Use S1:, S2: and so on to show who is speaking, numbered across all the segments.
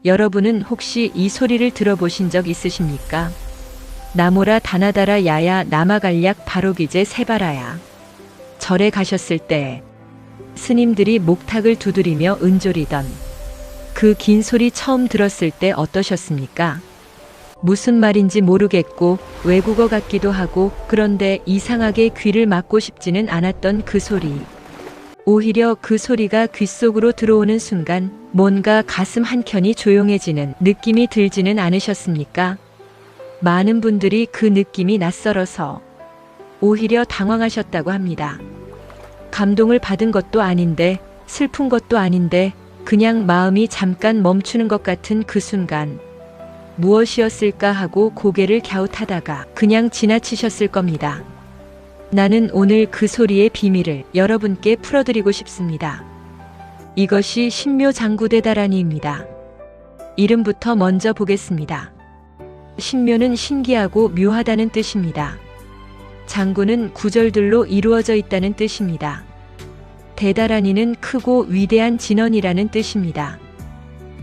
S1: 여러분은 혹시 이 소리를 들어보신 적 있으십니까? 나모라 다나다라 야야 나마갈약 바로기제 세바라야. 절에 가셨을 때 스님들이 목탁을 두드리며 은조리던 그 긴 소리 처음 들었을 때 어떠셨습니까? 무슨 말인지 모르겠고 외국어 같기도 하고 그런데 이상하게 귀를 막고 싶지는 않았던 그 소리. 오히려 그 소리가 귓속으로 들어오는 순간 뭔가 가슴 한켠이 조용해지는 느낌이 들지는 않으셨습니까? 많은 분들이 그 느낌이 낯설어서 오히려 당황하셨다고 합니다. 감동을 받은 것도 아닌데 슬픈 것도 아닌데 그냥 마음이 잠깐 멈추는 것 같은 그 순간 무엇이었을까 하고 고개를 갸웃하다가 그냥 지나치셨을 겁니다. 나는 오늘 그 소리의 비밀을 여러분께 풀어드리고 싶습니다. 이것이 신묘장구대다라니입니다. 이름부터 먼저 보겠습니다. 신묘는 신기하고 묘하다는 뜻입니다. 장구는 구절들로 이루어져 있다는 뜻입니다. 대다라니는 크고 위대한 진언이라는 뜻입니다.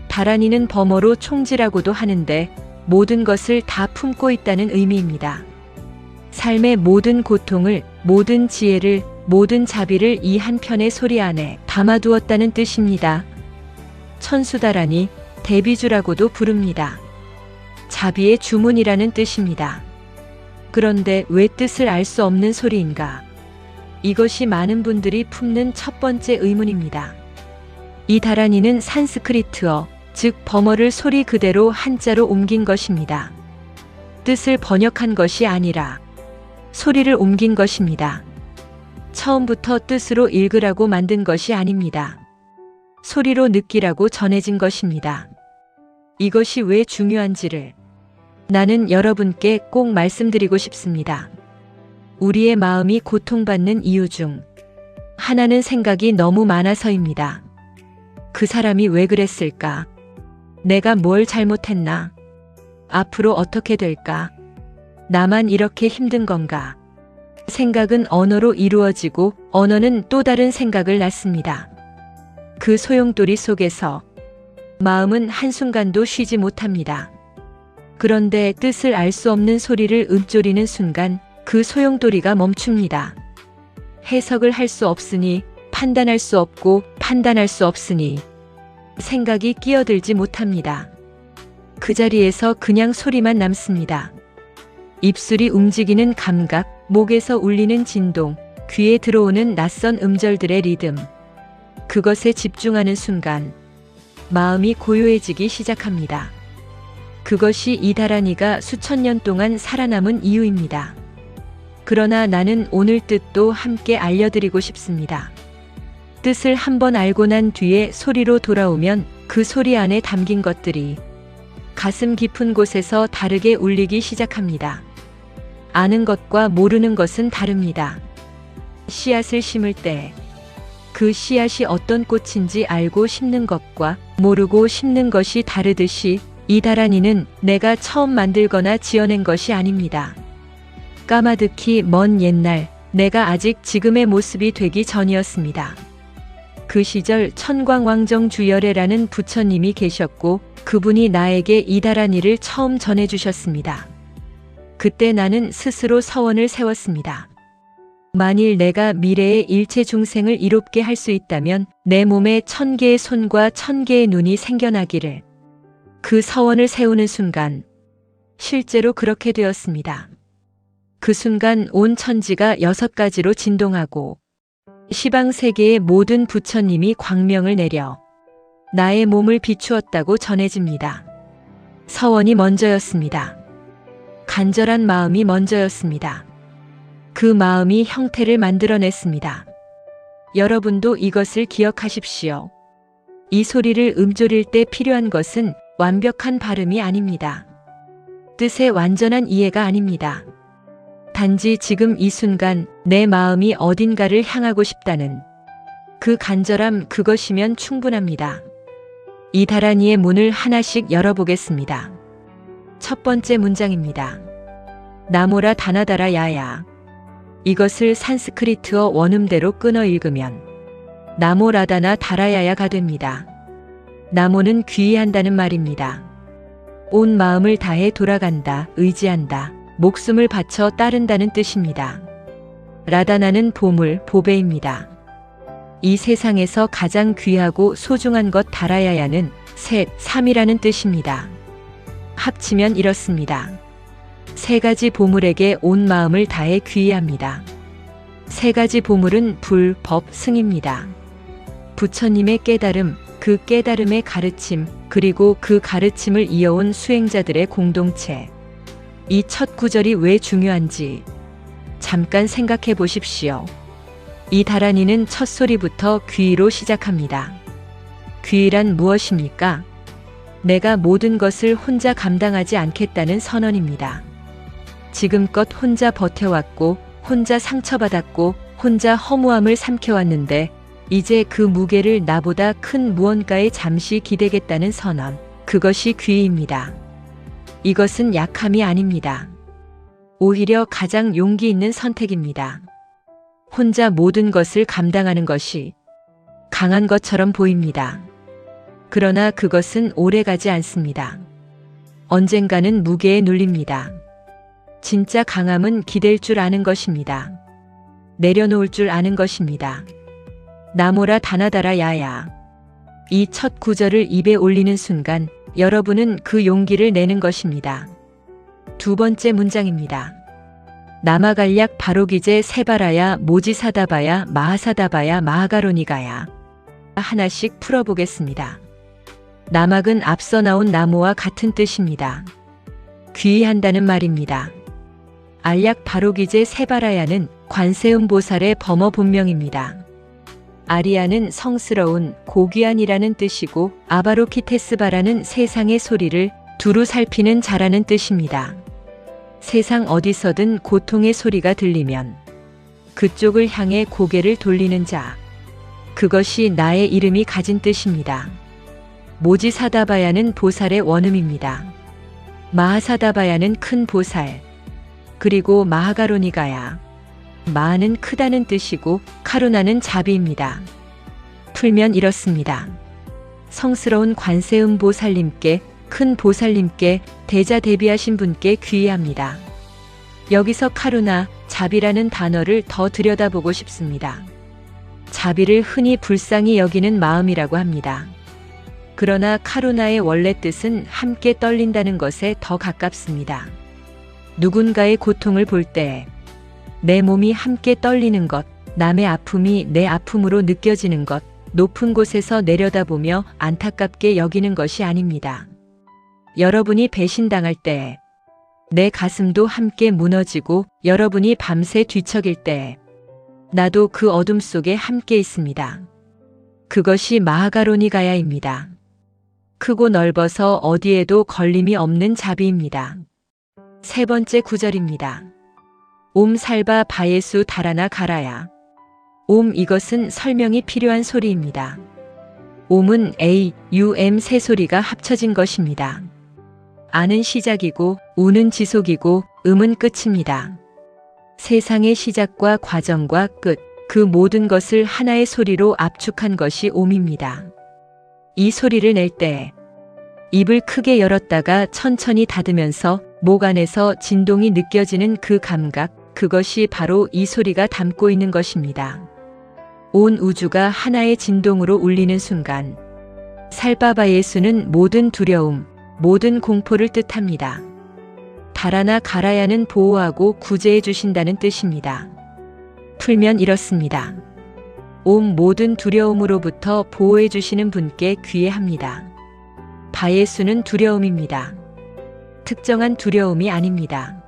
S1: 다라니는 범어로 총지라고도 하는데 모든 것을 다 품고 있다는 의미입니다. 삶의 모든 고통을, 모든 지혜를, 모든 자비를 이 한 편의 소리 안에 담아두었다는 뜻입니다. 천수다라니, 대비주라고도 부릅니다. 자비의 주문이라는 뜻입니다. 그런데 왜 뜻을 알 수 없는 소리인가? 이것이 많은 분들이 품는 첫 번째 의문입니다. 이 다라니는 산스크리트어, 즉 범어를 소리 그대로 한자로 옮긴 것입니다. 뜻을 번역한 것이 아니라 소리를 옮긴 것입니다. 처음부터 뜻으로 읽으라고 만든 것이 아닙니다. 소리로 느끼라고 전해진 것입니다. 이것이 왜 중요한지를 나는 여러분께 꼭 말씀드리고 싶습니다. 우리의 마음이 고통받는 이유 중 하나는 생각이 너무 많아서입니다. 그 사람이 왜 그랬을까? 내가 뭘 잘못했나? 앞으로 어떻게 될까? 나만 이렇게 힘든 건가? 생각은 언어로 이루어지고 언어는 또 다른 생각을 낳습니다. 그 소용돌이 속에서 마음은 한순간도 쉬지 못합니다. 그런데 뜻을 알 수 없는 소리를 읊조리는 순간 그 소용돌이가 멈춥니다. 해석을 할 수 없으니 판단할 수 없고 판단할 수 없으니 생각이 끼어들지 못합니다. 그 자리에서 그냥 소리만 남습니다. 입술이 움직이는 감각, 목에서 울리는 진동, 귀에 들어오는 낯선 음절들의 리듬. 그것에 집중하는 순간 마음이 고요해지기 시작합니다. 그것이 이 다라니가 수천 년 동안 살아남은 이유입니다. 그러나 나는 오늘 뜻도 함께 알려드리고 싶습니다. 뜻을 한번 알고 난 뒤에 소리로 돌아오면 그 소리 안에 담긴 것들이 가슴 깊은 곳에서 다르게 울리기 시작합니다. 아는 것과 모르는 것은 다릅니다. 씨앗을 심을 때 그 씨앗이 어떤 꽃인지 알고 심는 것과 모르고 심는 것이 다르듯이 이 다라니는 내가 처음 만들거나 지어낸 것이 아닙니다. 까마득히 먼 옛날 내가 아직 지금의 모습이 되기 전이었습니다. 그 시절 천광왕정 주열애라는 부처님이 계셨고 그분이 나에게 이 다라니를 처음 전해주셨습니다. 그때 나는 스스로 서원을 세웠습니다. 만일 내가 미래의 일체 중생을 이롭게 할 수 있다면 내 몸에 1000개의 손과 1000개의 눈이 생겨나기를. 그 서원을 세우는 순간 실제로 그렇게 되었습니다. 그 순간 온 천지가 6가지로 진동하고 시방세계의 모든 부처님이 광명을 내려 나의 몸을 비추었다고 전해집니다. 서원이 먼저였습니다. 간절한 마음이 먼저였습니다. 그 마음이 형태를 만들어냈습니다. 여러분도 이것을 기억하십시오. 이 소리를 읊조릴 때 필요한 것은 완벽한 발음이 아닙니다. 뜻의 완전한 이해가 아닙니다. 단지 지금 이 순간 내 마음이 어딘가를 향하고 싶다는 그 간절함, 그것이면 충분합니다. 이 다라니의 문을 하나씩 열어보겠습니다. 첫 번째 문장입니다. 나모라 다나다라 야야. 이것을 산스크리트어 원음대로 끊어 읽으면 나모라다나 다라야야가 됩니다. 나무는 귀의한다는 말입니다. 온 마음을 다해 돌아간다, 의지한다, 목숨을 바쳐 따른다는 뜻입니다. 라다나는 보물, 보배입니다. 이 세상에서 가장 귀하고 소중한 것 다라야야는 셋, 삼이라는 뜻입니다. 합치면 이렇습니다. 세 가지 보물에게 온 마음을 다해 귀의합니다. 세 가지 보물은 불, 법, 승입니다. 부처님의 깨달음, 그 깨달음의 가르침, 그리고 그 가르침을 이어온 수행자들의 공동체. 이 첫 구절이 왜 중요한지 잠깐 생각해 보십시오. 이 다란이는 첫 소리부터 귀의로 시작합니다. 귀의란 무엇입니까? 내가 모든 것을 혼자 감당하지 않겠다는 선언입니다. 지금껏 혼자 버텨왔고, 혼자 상처받았고, 혼자 허무함을 삼켜왔는데, 이제 그 무게를 나보다 큰 무언가에 잠시 기대겠다는 선언. 그것이 귀의입니다. 이것은 약함이 아닙니다. 오히려 가장 용기 있는 선택입니다. 혼자 모든 것을 감당하는 것이 강한 것처럼 보입니다. 그러나 그것은 오래가지 않습니다. 언젠가는 무게에 눌립니다. 진짜 강함은 기댈 줄 아는 것입니다. 내려놓을 줄 아는 것입니다. 나모라 다나다라 야야. 이 첫 구절을 입에 올리는 순간 여러분은 그 용기를 내는 것입니다. 두 번째 문장입니다. 나마갈약 바로기제 세바라야 모지사다바야 마하사다바야 마하가로니가야. 하나씩 풀어보겠습니다. 나막은 앞서 나온 나무와 같은 뜻입니다. 귀의한다는 말입니다. 알약 바로기제 세바라야는 관세음보살의 범어 본명입니다. 아리아는 성스러운, 고귀한이라는 뜻이고 아바로키테스바라는 세상의 소리를 두루 살피는 자라는 뜻입니다. 세상 어디서든 고통의 소리가 들리면 그쪽을 향해 고개를 돌리는 자. 그것이 나의 이름이 가진 뜻입니다. 모지사다바야는 보살의 원음입니다. 마하사다바야는 큰 보살. 그리고 마하가로니가야. 마하는 크다는 뜻이고 카루나는 자비입니다. 풀면 이렇습니다. 성스러운 관세음 보살님께, 큰 보살님께, 대자대비하신 분께 귀의합니다. 여기서 카루나, 자비라는 단어를 더 들여다보고 싶습니다. 자비를 흔히 불쌍히 여기는 마음이라고 합니다. 그러나 카루나의 원래 뜻은 함께 떨린다는 것에 더 가깝습니다. 누군가의 고통을 볼 때 내 몸이 함께 떨리는 것, 남의 아픔이 내 아픔으로 느껴지는 것, 높은 곳에서 내려다보며 안타깝게 여기는 것이 아닙니다. 여러분이 배신당할 때 내 가슴도 함께 무너지고 여러분이 밤새 뒤척일 때 나도 그 어둠 속에 함께 있습니다. 그것이 마하가로니가야입니다. 크고 넓어서 어디에도 걸림이 없는 자비입니다. 세 번째 구절입니다. 옴 살바 바예수 다라나 가라야. 옴 이것은 설명이 필요한 소리입니다. 옴은 A, U, M 세 소리가 합쳐진 것입니다. 아는 시작이고 우는 지속이고 음은 끝입니다. 세상의 시작과 과정과 끝, 그 모든 것을 하나의 소리로 압축한 것이 옴입니다. 이 소리를 낼 때 입을 크게 열었다가 천천히 닫으면서 목 안에서 진동이 느껴지는 그 감각, 그것이 바로 이 소리가 담고 있는 것입니다. 온 우주가 하나의 진동으로 울리는 순간 살바바 예수는 모든 두려움, 모든 공포를 뜻합니다. 다라나 가라야는 보호하고 구제해 주신다는 뜻입니다. 풀면 이렇습니다. 온 모든 두려움으로부터 보호해 주시는 분께 귀의합니다. 바예수는 두려움입니다. 특정한 두려움이 아닙니다.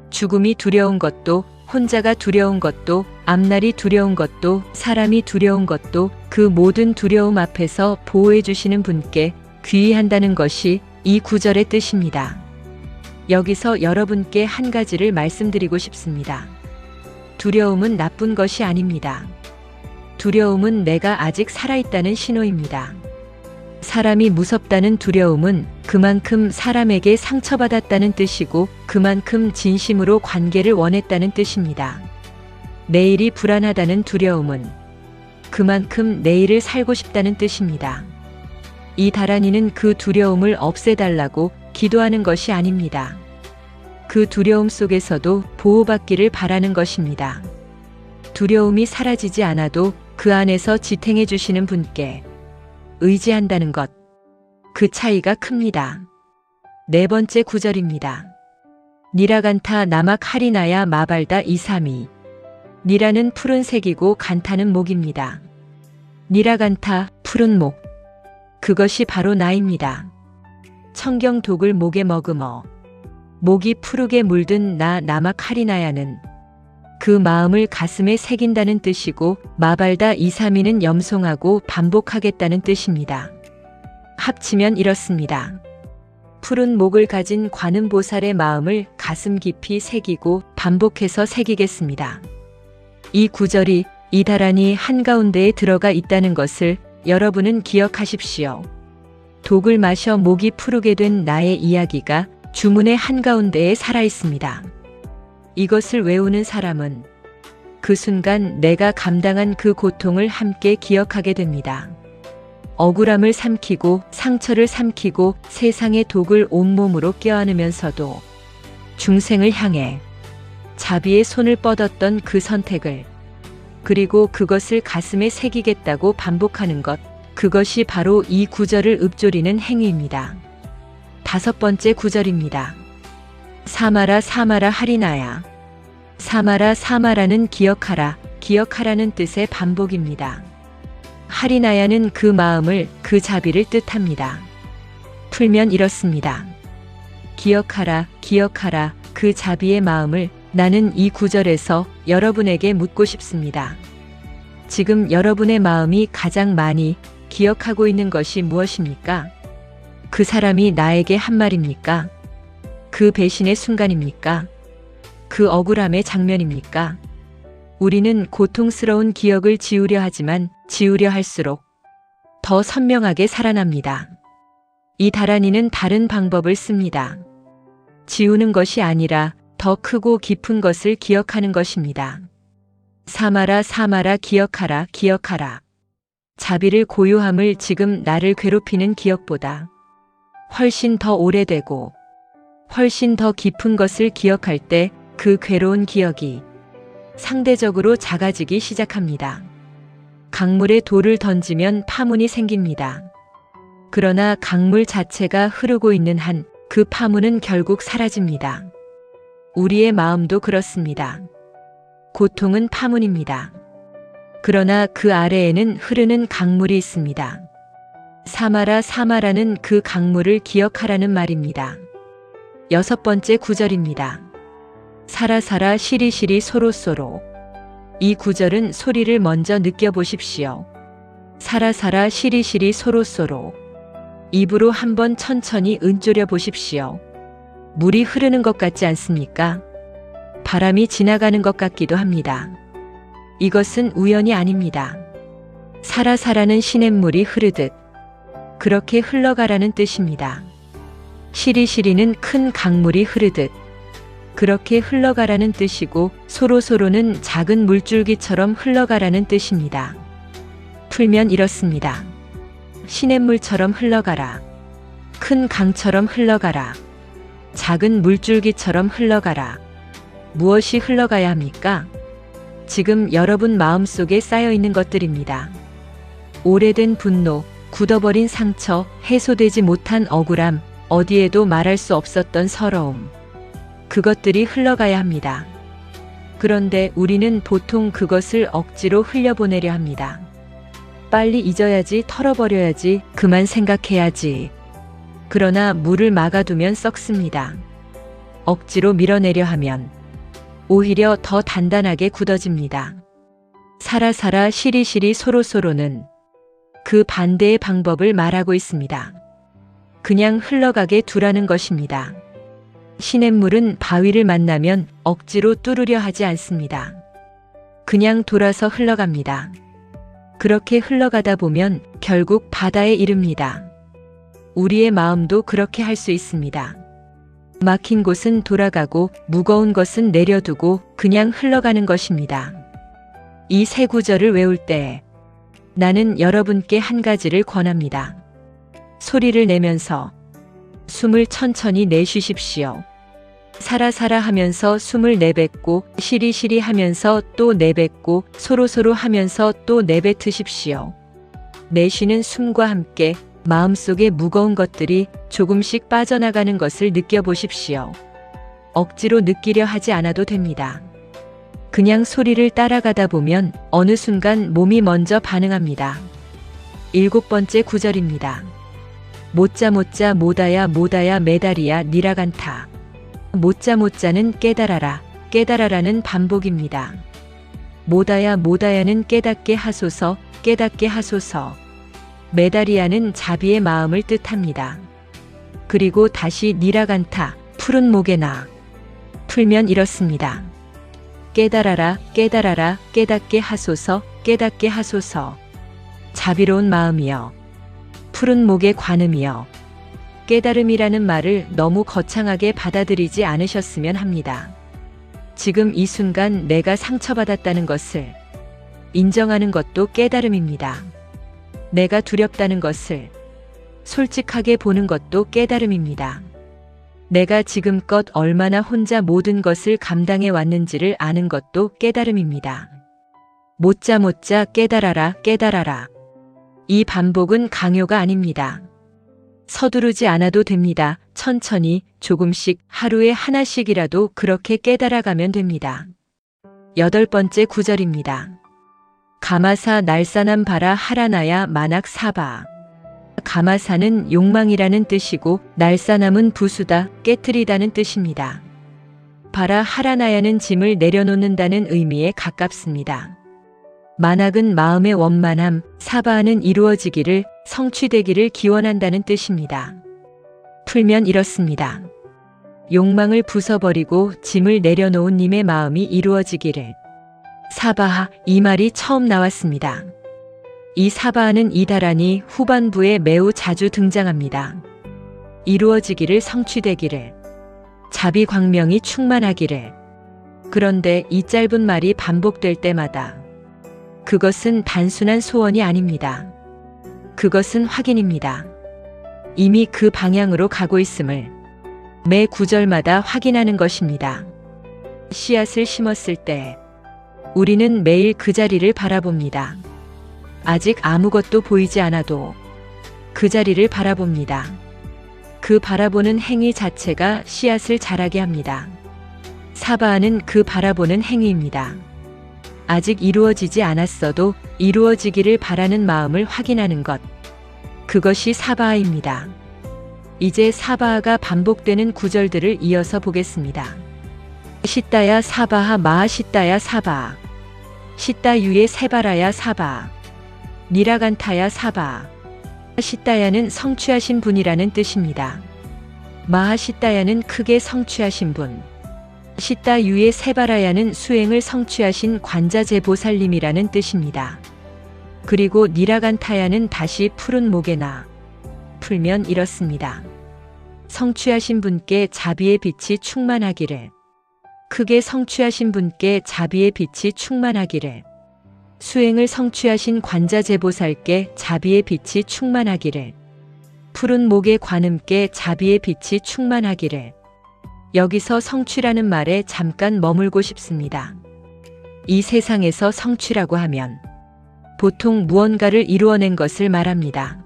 S1: 죽음이 두려운 것도, 혼자가 두려운 것도, 앞날이 두려운 것도, 사람이 두려운 것도 그 모든 두려움 앞에서 보호해 주시는 분께 귀의한다는 것이 이 구절의 뜻입니다. 여기서 여러분께 한 가지를 말씀드리고 싶습니다. 두려움은 나쁜 것이 아닙니다. 두려움은 내가 아직 살아있다는 신호입니다. 사람이 무섭다는 두려움은 그만큼 사람에게 상처받았다는 뜻이고 그만큼 진심으로 관계를 원했다는 뜻입니다. 내일이 불안하다는 두려움은 그만큼 내일을 살고 싶다는 뜻입니다. 이 다란이는 그 두려움을 없애달라고 기도하는 것이 아닙니다. 그 두려움 속에서도 보호받기를 바라는 것입니다. 두려움이 사라지지 않아도 그 안에서 지탱해 주시는 분께 의지한다는 것, 그 차이가 큽니다. 네 번째 구절입니다. 니라간타 나막 하리나야 마발다 이삼이. 니라는 푸른색이고 간타는 목입니다. 니라간타, 푸른 목. 그것이 바로 나입니다. 청경 독을 목에 머금어 목이 푸르게 물든 나 나막 하리나야는 그 마음을 가슴에 새긴다는 뜻이고, 마발다 이삼이는 염송하고 반복하겠다는 뜻입니다. 합치면 이렇습니다. 푸른 목을 가진 관음보살의 마음을 가슴 깊이 새기고 반복해서 새기겠습니다. 이 구절이 이 다란이 한가운데에 들어가 있다는 것을 여러분은 기억하십시오. 독을 마셔 목이 푸르게 된 나의 이야기가 주문의 한가운데에 살아있습니다. 이것을 외우는 사람은 그 순간 내가 감당한 그 고통을 함께 기억하게 됩니다. 억울함을 삼키고 상처를 삼키고 세상의 독을 온몸으로 껴안으면서도 중생을 향해 자비의 손을 뻗었던 그 선택을, 그리고 그것을 가슴에 새기겠다고 반복하는 것, 그것이 바로 이 구절을 읊조리는 행위입니다. 다섯 번째 구절입니다. 사마라 사마라 하리나야. 사마라 사마라는 기억하라, 기억하라는 뜻의 반복입니다. 하리나야는 그 마음을, 그 자비를 뜻합니다. 풀면 이렇습니다. 기억하라, 기억하라, 그 자비의 마음을 나는 이 구절에서 여러분에게 묻고 싶습니다. 지금 여러분의 마음이 가장 많이 기억하고 있는 것이 무엇입니까? 그 사람이 나에게 한 말입니까? 그 배신의 순간입니까? 그 억울함의 장면입니까? 우리는 고통스러운 기억을 지우려 하지만 지우려 할수록 더 선명하게 살아납니다. 이 다란이는 다른 방법을 씁니다. 지우는 것이 아니라 더 크고 깊은 것을 기억하는 것입니다. 사마라 사마라 기억하라, 기억하라. 자비를 고요함을 지금 나를 괴롭히는 기억보다 훨씬 더 오래되고 훨씬 더 깊은 것을 기억할 때 그 괴로운 기억이 상대적으로 작아지기 시작합니다. 강물에 돌을 던지면 파문이 생깁니다. 그러나 강물 자체가 흐르고 있는 한 그 파문은 결국 사라집니다. 우리의 마음도 그렇습니다. 고통은 파문입니다. 그러나 그 아래에는 흐르는 강물이 있습니다. 사마라 사마라는 그 강물을 기억하라는 말입니다. 여섯 번째 구절입니다. 사라사라 시리시리 소로소로. 이 구절은 소리를 먼저 느껴보십시오. 사라사라 시리시리 소로소로. 입으로 한번 천천히 읊조려 보십시오. 물이 흐르는 것 같지 않습니까? 바람이 지나가는 것 같기도 합니다. 이것은 우연이 아닙니다. 사라사라는 시냇물이 흐르듯 그렇게 흘러가라는 뜻입니다. 시리시리는 큰 강물이 흐르듯 그렇게 흘러가라는 뜻이고, 소로소로는 작은 물줄기처럼 흘러가라는 뜻입니다. 풀면 이렇습니다. 시냇물처럼 흘러가라. 큰 강처럼 흘러가라. 작은 물줄기처럼 흘러가라. 무엇이 흘러가야 합니까? 지금 여러분 마음속에 쌓여 있는 것들입니다. 오래된 분노, 굳어버린 상처, 해소되지 못한 억울함, 어디에도 말할 수 없었던 서러움. 그것들이 흘러가야 합니다. 그런데 우리는 보통 그것을 억지로 흘려보내려 합니다. 빨리 잊어야지, 털어버려야지, 그만 생각해야지. 그러나 물을 막아두면 썩습니다. 억지로 밀어내려 하면 오히려 더 단단하게 굳어집니다. 사라사라 시리시리 소로소로는 그 반대의 방법을 말하고 있습니다. 그냥 흘러가게 두라는 것입니다. 시냇물은 바위를 만나면 억지로 뚫으려 하지 않습니다. 그냥 돌아서 흘러갑니다. 그렇게 흘러가다 보면 결국 바다에 이릅니다. 우리의 마음도 그렇게 할 수 있습니다. 막힌 곳은 돌아가고 무거운 것은 내려두고 그냥 흘러가는 것입니다. 이 세 구절을 외울 때 나는 여러분께 한 가지를 권합니다. 소리를 내면서 숨을 천천히 내쉬십시오. 살아살아 하면서 숨을 내뱉고 시리시리 하면서 또 내뱉고 소로소로 하면서 또 내뱉으십시오. 내쉬는 숨과 함께 마음속에 무거운 것들이 조금씩 빠져나가는 것을 느껴보십시오. 억지로 느끼려 하지 않아도 됩니다. 그냥 소리를 따라가다 보면 어느 순간 몸이 먼저 반응합니다. 7번째 구절입니다. 못자 못자 모다야 모다야 메다리야 니라간타. 못자 못자는 깨달아라, 깨달아라는 반복입니다. 모다야 모다야는 깨닫게 하소서, 깨닫게 하소서. 메다리아는 자비의 마음을 뜻합니다. 그리고 다시 니라간타, 푸른 목에 나. 풀면 이렇습니다. 깨달아라, 깨달아라, 깨닫게 하소서, 깨닫게 하소서. 자비로운 마음이여. 푸른 목의 관음이여. 깨달음이라는 말을 너무 거창하게 받아들이지 않으셨으면 합니다. 지금 이 순간 내가 상처받았다는 것을 인정하는 것도 깨달음입니다. 내가 두렵다는 것을 솔직하게 보는 것도 깨달음입니다. 내가 지금껏 얼마나 혼자 모든 것을 감당해 왔는지를 아는 것도 깨달음입니다. 못자 못자 깨달아라, 깨달아라. 이 반복은 강요가 아닙니다. 서두르지 않아도 됩니다. 천천히 조금씩 하루에 하나씩이라도 그렇게 깨달아가면 됩니다. 8번째 구절입니다. 가마사 날사남 바라 하라나야 만악 사바. 가마사는 욕망이라는 뜻이고 날사남은 부수다, 깨트리다는 뜻입니다. 바라 하라나야는 짐을 내려놓는다는 의미에 가깝습니다. 만악은 마음의 원만함, 사바는 이루어지기를, 성취되기를 기원한다는 뜻입니다. 풀면 이렇습니다. 욕망을 부숴버리고 짐을 내려놓은 님의 마음이 이루어지기를. 사바하, 이 말이 처음 나왔습니다. 이 사바하는 이다란이 후반부에 매우 자주 등장합니다. 이루어지기를, 성취되기를, 자비 광명이 충만하기를. 그런데 이 짧은 말이 반복될 때마다 그것은 단순한 소원이 아닙니다. 그것은 확인입니다. 이미 그 방향으로 가고 있음을 매 구절마다 확인하는 것입니다. 씨앗을 심었을 때 우리는 매일 그 자리를 바라봅니다. 아직 아무것도 보이지 않아도 그 자리를 바라봅니다. 그 바라보는 행위 자체가 씨앗을 자라게 합니다. 사바하는 그 바라보는 행위입니다. 아직 이루어지지 않았어도 이루어지기를 바라는 마음을 확인하는 것. 그것이 사바하입니다. 이제 사바하가 반복되는 구절들을 이어서 보겠습니다. 시따야 사바하 마하 시따야 사바. 시따 유에 세바라야 사바. 니라간타야 사바. 시따야는 성취하신 분이라는 뜻입니다. 마하 시따야는 크게 성취하신 분. 시따 유의 세바라야는 수행을 성취하신 관자재보살님이라는 뜻입니다. 그리고 니라간타야는 다시 푸른 목에 나. 풀면 이렇습니다. 성취하신 분께 자비의 빛이 충만하기를. 크게 성취하신 분께 자비의 빛이 충만하기를. 수행을 성취하신 관자재보살께 자비의 빛이 충만하기를. 푸른 목의 관음께 자비의 빛이 충만하기를. 여기서 성취라는 말에 잠깐 머물고 싶습니다. 이 세상에서 성취라고 하면 보통 무언가를 이루어낸 것을 말합니다.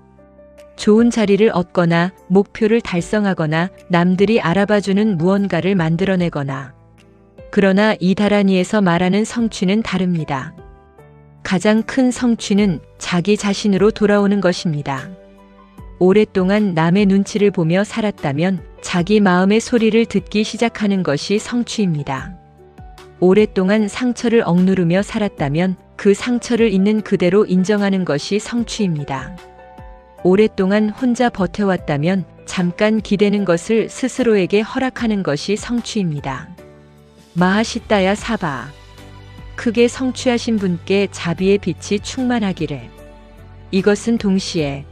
S1: 좋은 자리를 얻거나 목표를 달성하거나 남들이 알아봐주는 무언가를 만들어내거나. 그러나 이 다라니에서 말하는 성취는 다릅니다. 가장 큰 성취는 자기 자신으로 돌아오는 것입니다. 오랫동안 남의 눈치를 보며 살았다면 자기 마음의 소리를 듣기 시작하는 것이 성취입니다. 오랫동안 상처를 억누르며 살았다면 그 상처를 있는 그대로 인정하는 것이 성취입니다. 오랫동안 혼자 버텨왔다면 잠깐 기대는 것을 스스로에게 허락하는 것이 성취입니다. 마하시따야 사바. 크게 성취하신 분께 자비의 빛이 충만하기를. 이것은 동시에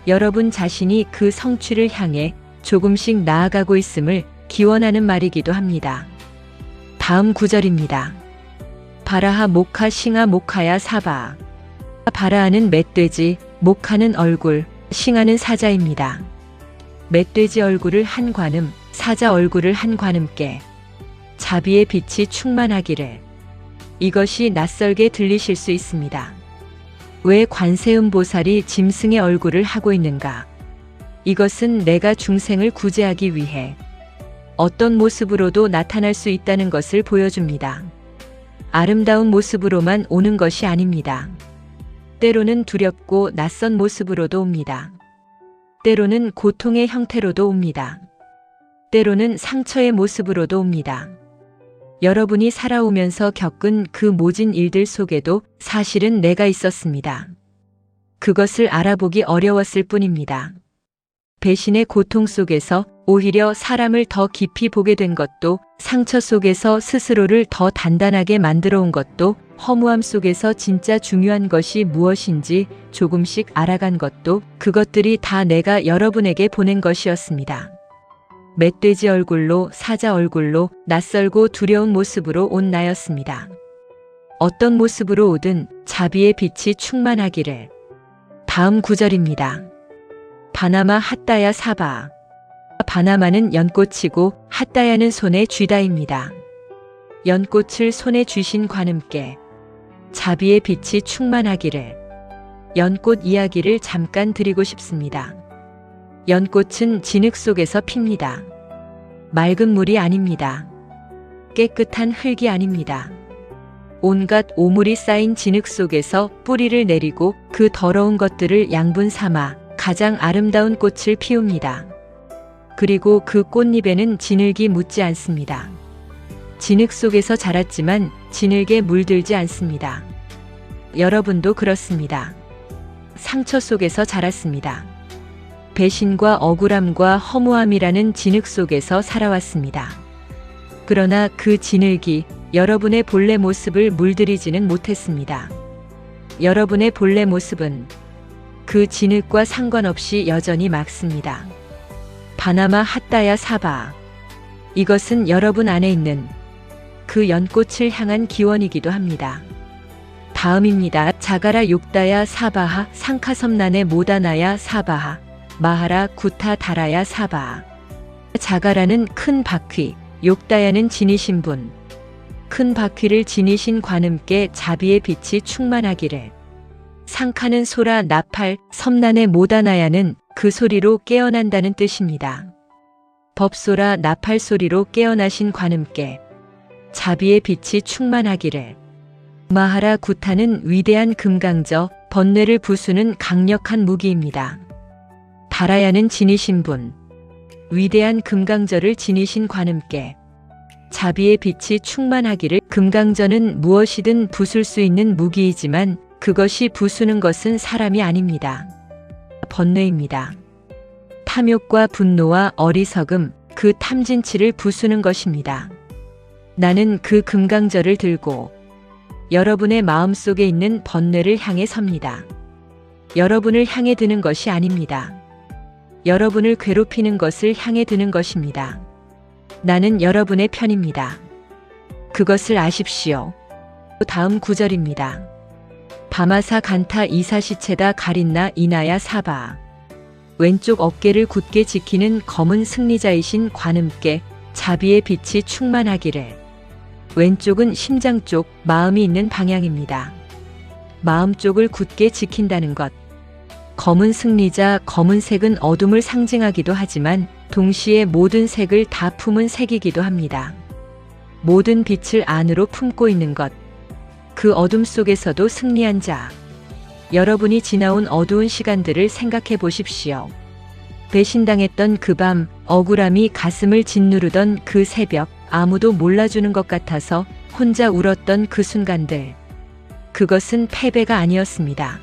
S1: 여러분 자신이 그 성취를 향해 조금씩 나아가고 있음을 기원하는 말이기도 합니다. 다음 구절입니다. 바라하 모카 싱하 모카야 사바. 바라하는 멧돼지, 모카는 얼굴, 싱하는 사자입니다. 멧돼지 얼굴을 한 관음, 사자 얼굴을 한 관음께 자비의 빛이 충만하기를. 이것이 낯설게 들리실 수 있습니다. 왜 관세음 보살이 짐승의 얼굴을 하고 있는가? 이것은 내가 중생을 구제하기 위해 어떤 모습으로도 나타날 수 있다는 것을 보여줍니다. 아름다운 모습으로만 오는 것이 아닙니다. 때로는 두렵고 낯선 모습으로도 옵니다. 때로는 고통의 형태로도 옵니다. 때로는 상처의 모습으로도 옵니다. 여러분이 살아오면서 겪은 그 모진 일들 속에도 사실은 내가 있었습니다. 그것을 알아보기 어려웠을 뿐입니다. 배신의 고통 속에서 오히려 사람을 더 깊이 보게 된 것도, 상처 속에서 스스로를 더 단단하게 만들어 온 것도, 허무함 속에서 진짜 중요한 것이 무엇인지 조금씩 알아간 것도, 그것들이 다 내가 여러분에게 보낸 것이었습니다. 멧돼지 얼굴로, 사자 얼굴로, 낯설고 두려운 모습으로 온 나였습니다. 어떤 모습으로 오든 자비의 빛이 충만하기를. 다음 구절입니다. 바나마 핫다야 사바. 바나마는 연꽃이고 핫다야는 손에 쥐다입니다. 연꽃을 손에 쥐신 관음께 자비의 빛이 충만하기를. 연꽃 이야기를 잠깐 드리고 싶습니다. 연꽃은 진흙 속에서 핍니다. 맑은 물이 아닙니다. 깨끗한 흙이 아닙니다. 온갖 오물이 쌓인 진흙 속에서 뿌리를 내리고 그 더러운 것들을 양분 삼아 가장 아름다운 꽃을 피웁니다. 그리고 그 꽃잎에는 진흙이 묻지 않습니다. 진흙 속에서 자랐지만 진흙에 물들지 않습니다. 여러분도 그렇습니다. 상처 속에서 자랐습니다. 배신과 억울함과 허무함이라는 진흙 속에서 살아왔습니다. 그러나 그 진흙이 여러분의 본래 모습을 물들이지는 못했습니다. 여러분의 본래 모습은 그 진흙과 상관없이 여전히 맑습니다. 바나마 핫다야 사바. 이것은 여러분 안에 있는 그 연꽃을 향한 기원이기도 합니다. 다음입니다. 자가라 욕다야 사바하 상카섬난의 모다나야 사바하 마하라 구타 다라야 사바. 자가라는 큰 바퀴, 욕다야는 지니신 분. 큰 바퀴를 지니신 관음께 자비의 빛이 충만하기를. 상카는 소라 나팔, 섬난의 모다나야는 그 소리로 깨어난다는 뜻입니다. 법소라 나팔 소리로 깨어나신 관음께 자비의 빛이 충만하기를. 마하라 구타는 위대한 금강저, 번뇌를 부수는 강력한 무기입니다. 다라야는 지니신 분, 위대한 금강저를 지니신 관음께 자비의 빛이 충만하기를. 금강저는 무엇이든 부술 수 있는 무기이지만 그것이 부수는 것은 사람이 아닙니다. 번뇌입니다. 탐욕과 분노와 어리석음, 그 탐진치를 부수는 것입니다. 나는 그 금강저를 들고 여러분의 마음속에 있는 번뇌를 향해 섭니다. 여러분을 향해 드는 것이 아닙니다. 여러분을 괴롭히는 것을 향해 드는 것입니다. 나는 여러분의 편입니다. 그것을 아십시오. 다음 구절입니다. 바마사 간타 이사시체다 가린나 이나야 사바. 왼쪽 어깨를 굳게 지키는 검은 승리자이신 관음께 자비의 빛이 충만하기를. 왼쪽은 심장 쪽, 마음이 있는 방향입니다. 마음 쪽을 굳게 지킨다는 것. 검은 승리자, 검은색은 어둠을 상징하기도 하지만 동시에 모든 색을 다 품은 색이기도 합니다. 모든 빛을 안으로 품고 있는 것. 그 어둠 속에서도 승리한 자. 여러분이 지나온 어두운 시간들을 생각해 보십시오. 배신당했던 그 밤, 억울함이 가슴을 짓누르던 그 새벽, 아무도 몰라주는 것 같아서 혼자 울었던 그 순간들. 그것은 패배가 아니었습니다.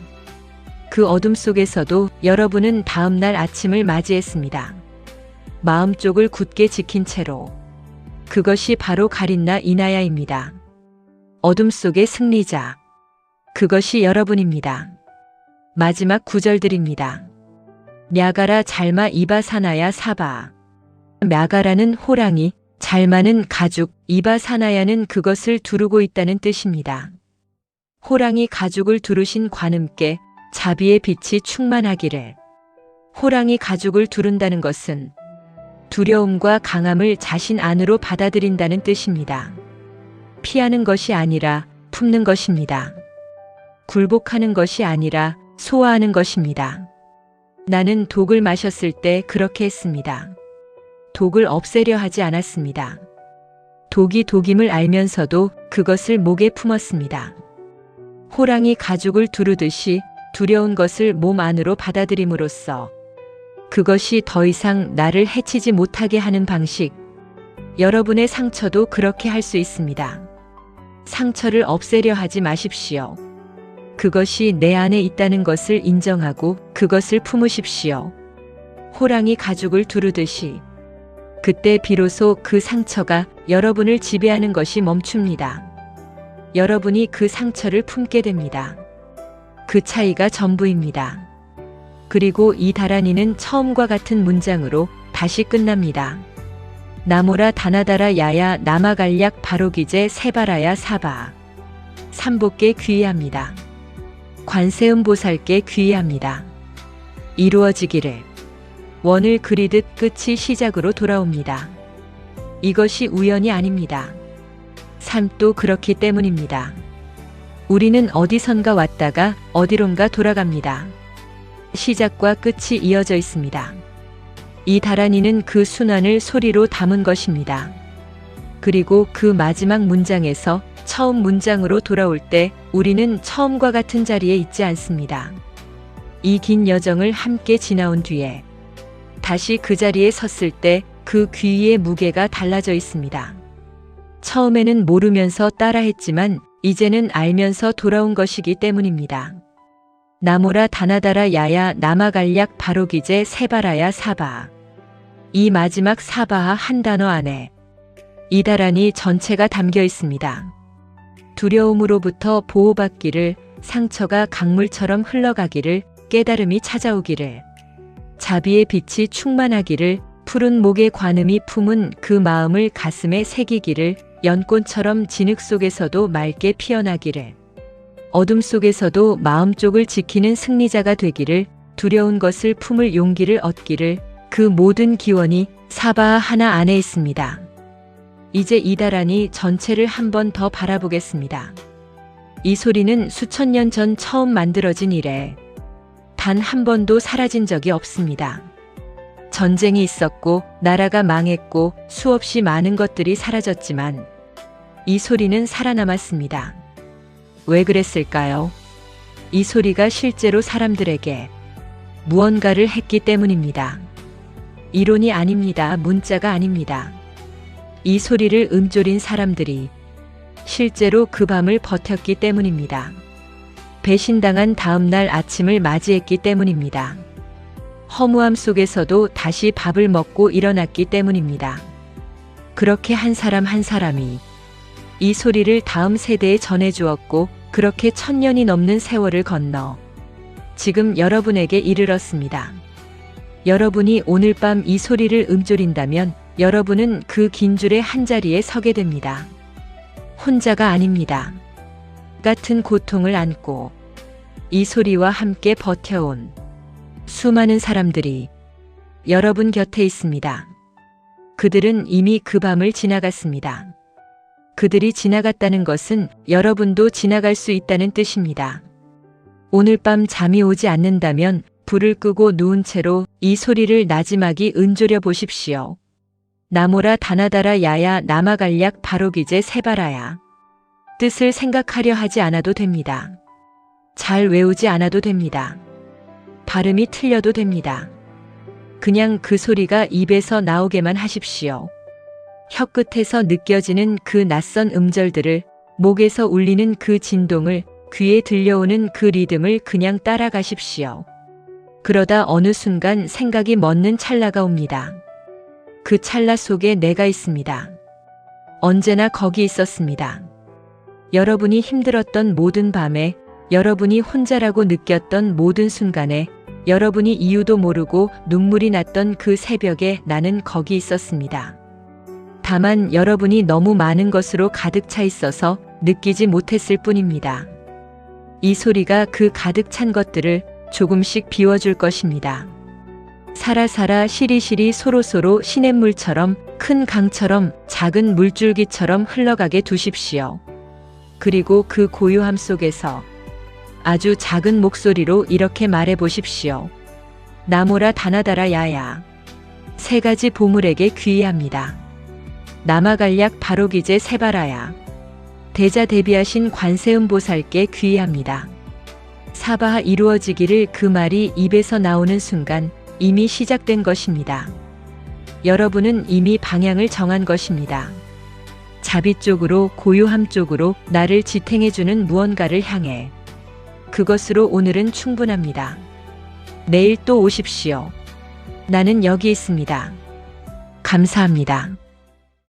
S1: 그 어둠 속에서도 여러분은 다음날 아침을 맞이했습니다. 마음 쪽을 굳게 지킨 채로. 그것이 바로 가린나 이나야입니다. 어둠 속의 승리자. 그것이 여러분입니다. 마지막 구절들입니다. мя가라 잘마 이바사나야 사바. мя가라는 호랑이, 잘마는 가죽, 이바사나야는 그것을 두르고 있다는 뜻입니다. 호랑이 가죽을 두르신 관음께 자비의 빛이 충만하기를. 호랑이 가죽을 두른다는 것은 두려움과 강함을 자신 안으로 받아들인다는 뜻입니다. 피하는 것이 아니라 품는 것입니다. 굴복하는 것이 아니라 소화하는 것입니다. 나는 독을 마셨을 때 그렇게 했습니다. 독을 없애려 하지 않았습니다. 독이 독임을 알면서도 그것을 목에 품었습니다. 호랑이 가죽을 두르듯이 두려운 것을 몸 안으로 받아들임으로써 그것이 더 이상 나를 해치지 못하게 하는 방식. 여러분의 상처도 그렇게 할 수 있습니다. 상처를 없애려 하지 마십시오. 그것이 내 안에 있다는 것을 인정하고 그것을 품으십시오. 호랑이 가죽을 두르듯이 그때 비로소 그 상처가 여러분을 지배하는 것이 멈춥니다. 여러분이 그 상처를 품게 됩니다. 그 차이가 전부입니다. 그리고 이 다란이는 처음과 같은 문장으로 다시 끝납니다. 나모라 다나다라 야야 나마갈약 바로기제 세바라야 사바. 삼복께 귀의합니다. 관세음보살께 귀의합니다. 이루어지기를. 원을 그리듯 끝이 시작으로 돌아옵니다. 이것이 우연이 아닙니다. 삶도 그렇기 때문입니다. 우리는 어디선가 왔다가 어디론가 돌아갑니다. 시작과 끝이 이어져 있습니다. 이 다란이는 그 순환을 소리로 담은 것입니다. 그리고 그 마지막 문장에서 처음 문장으로 돌아올 때 우리는 처음과 같은 자리에 있지 않습니다. 이 긴 여정을 함께 지나온 뒤에 다시 그 자리에 섰을 때 그 귀의 무게가 달라져 있습니다. 처음에는 모르면서 따라했지만 이제는 알면서 돌아온 것이기 때문입니다. 나모라 다나다라 야야 나마갈약 바로기제 세바라야 사바. 이 마지막 사바하 한 단어 안에 이 다란이 전체가 담겨 있습니다. 두려움으로부터 보호받기를, 상처가 강물처럼 흘러가기를, 깨달음이 찾아오기를, 자비의 빛이 충만하기를, 푸른 목의 관음이 품은 그 마음을 가슴에 새기기를, 연꽃처럼 진흙 속에서도 맑게 피어나기를, 어둠 속에서도 마음 쪽을 지키는 승리자가 되기를, 두려운 것을 품을 용기를 얻기를, 그 모든 기원이 사바하 하나 안에 있습니다. 이제 이 다란이 전체를 한 번 더 바라보겠습니다. 이 소리는 수천 년 전 처음 만들어진 이래 단 한 번도 사라진 적이 없습니다. 전쟁이 있었고 나라가 망했고 수없이 많은 것들이 사라졌지만 이 소리는 살아남았습니다. 왜 그랬을까요? 이 소리가 실제로 사람들에게 무언가를 했기 때문입니다. 이론이 아닙니다. 문자가 아닙니다. 이 소리를 음조린 사람들이 실제로 그 밤을 버텼기 때문입니다. 배신당한 다음 날 아침을 맞이했기 때문입니다. 허무함 속에서도 다시 밥을 먹고 일어났기 때문입니다. 그렇게 한 사람 한 사람이 이 소리를 다음 세대에 전해주었고 그렇게 1000년이 넘는 세월을 건너 지금 여러분에게 이르렀습니다. 여러분이 오늘 밤 이 소리를 음조린다면 여러분은 그 긴 줄의 한자리에 서게 됩니다. 혼자가 아닙니다. 같은 고통을 안고 이 소리와 함께 버텨온 수많은 사람들이 여러분 곁에 있습니다. 그들은 이미 그 밤을 지나갔습니다. 그들이 지나갔다는 것은 여러분도 지나갈 수 있다는 뜻입니다. 오늘 밤 잠이 오지 않는다면 불을 끄고 누운 채로 이 소리를 나지막이 은조려 보십시오. 나모라 다나다라 야야 나마갈약 바로기제 세바라야. 뜻을 생각하려 하지 않아도 됩니다. 잘 외우지 않아도 됩니다. 발음이 틀려도 됩니다. 그냥 그 소리가 입에서 나오게만 하십시오. 혀끝에서 느껴지는 그 낯선 음절들을, 목에서 울리는 그 진동을, 귀에 들려오는 그 리듬을 그냥 따라가십시오. 그러다 어느 순간 생각이 멎는 찰나가 옵니다. 그 찰나 속에 내가 있습니다. 언제나 거기 있었습니다. 여러분이 힘들었던 모든 밤에, 여러분이 혼자라고 느꼈던 모든 순간에, 여러분이 이유도 모르고 눈물이 났던 그 새벽에 나는 거기 있었습니다. 다만 여러분이 너무 많은 것으로 가득 차 있어서 느끼지 못했을 뿐입니다. 이 소리가 그 가득 찬 것들을 조금씩 비워줄 것입니다. 사라사라 시리시리 소로소로 시냇물처럼 큰 강처럼 작은 물줄기처럼 흘러가게 두십시오. 그리고 그 고요함 속에서 아주 작은 목소리로 이렇게 말해 보십시오. 나모라 다나다라 야야. 세 가지 보물에게 귀의합니다. 나마갈약 바로기제 세바라야. 대자 대비하신 관세음보살께 귀의합니다. 사바하 이루어지기를 그 말이 입에서 나오는 순간 이미 시작된 것입니다. 여러분은 이미 방향을 정한 것입니다. 자비 쪽으로 고요함 쪽으로 나를 지탱해주는 무언가를 향해. 그것으로 오늘은 충분합니다. 내일 또 오십시오. 나는 여기 있습니다. 감사합니다.